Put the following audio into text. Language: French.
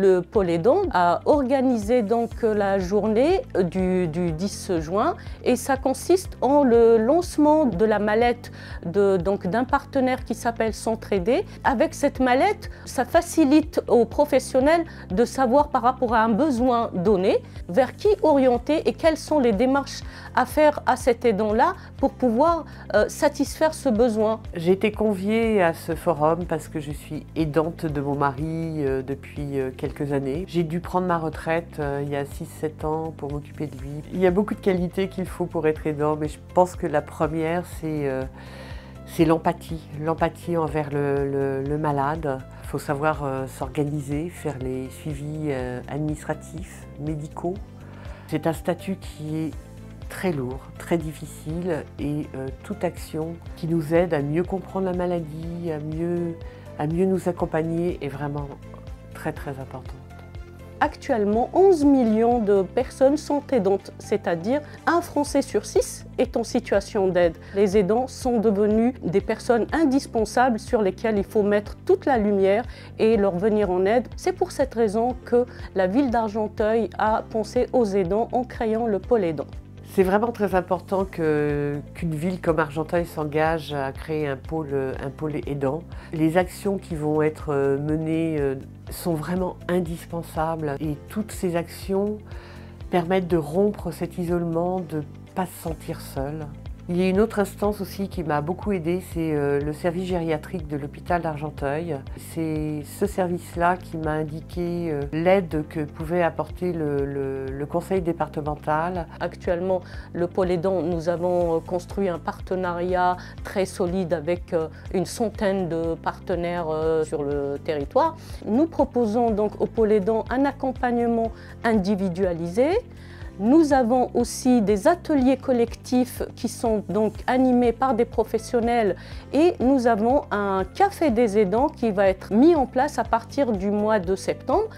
Le pôle aidant a organisé donc la journée du 10 juin et ça consiste en le lancement de la mallette d'un partenaire qui s'appelle S'entraider. Avec cette mallette, ça facilite aux professionnels de savoir par rapport à un besoin donné, vers qui orienter et quelles sont les démarches à faire à cet aidant-là pour pouvoir satisfaire ce besoin. J'ai été conviée à ce forum parce que je suis aidante de mon mari depuis quelques années. J'ai dû prendre ma retraite il y a 6-7 ans pour m'occuper de lui. Il y a beaucoup de qualités qu'il faut pour être aidant, mais je pense que la première, c'est l'empathie. L'empathie envers le malade. Il faut savoir s'organiser, faire les suivis administratifs, médicaux. C'est un statut qui est très lourd, très difficile et toute action qui nous aide à mieux comprendre la maladie, à mieux nous accompagner est vraiment très importante. Actuellement, 11 millions de personnes sont aidantes, c'est-à-dire un Français sur 6 est en situation d'aide. Les aidants sont devenus des personnes indispensables sur lesquelles il faut mettre toute la lumière et leur venir en aide. C'est pour cette raison que la ville d'Argenteuil a pensé aux aidants en créant le pôle aidant. C'est vraiment très important qu'une ville comme Argenteuil s'engage à créer un pôle aidant. Les actions qui vont être menées sont vraiment indispensables et toutes ces actions permettent de rompre cet isolement, de ne pas se sentir seul. Il y a une autre instance aussi qui m'a beaucoup aidée, c'est le service gériatrique de l'hôpital d'Argenteuil. C'est ce service-là qui m'a indiqué l'aide que pouvait apporter le conseil départemental. Actuellement, le pôle aidant, nous avons construit un partenariat très solide avec une centaine de partenaires sur le territoire. Nous proposons donc au pôle aidant un accompagnement individualisé. Nous avons aussi des ateliers collectifs qui sont donc animés par des professionnels et nous avons un café des aidants qui va être mis en place à partir du mois de septembre.